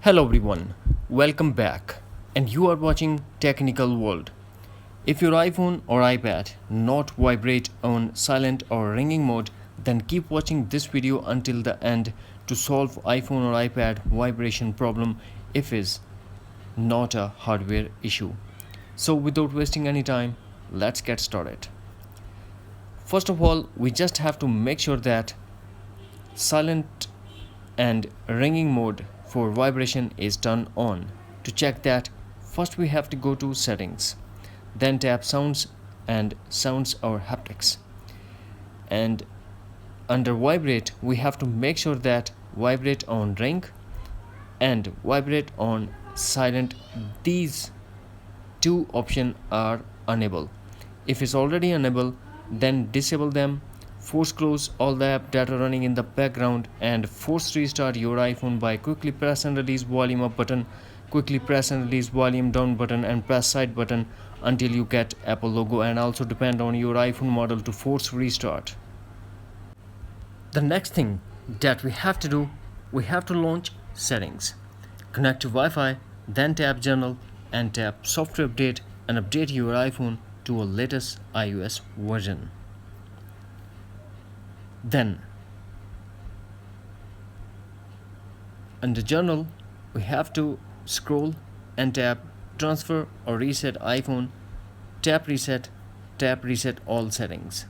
Hello everyone, welcome back, and you are watching Technical World. If your iPhone or iPad not vibrate on silent or ringing mode, then keep watching this video until the end to solve iPhone or iPad vibration problem if is not a hardware issue. So without wasting any time, let's get started. First of all, we just have to make sure that silent and ringing mode for vibration is turned on. To check that, first we have to go to settings, then tap sounds and sounds or haptics, and under vibrate we have to make sure that vibrate on ring and vibrate on silent, these two options are enabled. If it's already enabled, then disable them, force close all the app that are running in the background, and force restart your iPhone by quickly press and release volume up button, quickly press and release volume down button, and press side button until you get Apple logo, and also depend on your iPhone model to force restart. The next thing that we have to do, we have to launch settings, connect to Wi-Fi, then tap general and tap software update and update your iPhone to a latest iOS version. Then under general we have to scroll and tap transfer or reset iPhone, tap reset all settings.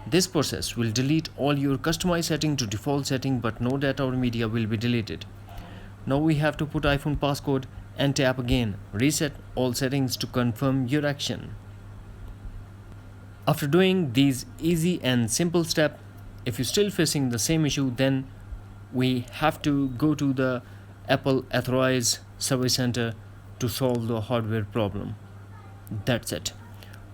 This process will delete all your customized setting to default setting, but no data or media will be deleted. Now we have to put iPhone passcode and tap again reset all settings to confirm your action. After doing these easy and simple steps, if you're still facing the same issue, then we have to go to the Apple Authorized Service Center to solve the hardware problem. That's it.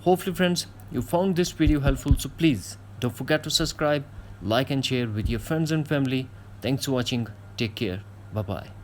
Hopefully friends, you found this video helpful, so please don't forget to subscribe, like and share with your friends and family. Thanks for watching. Take care. Bye bye.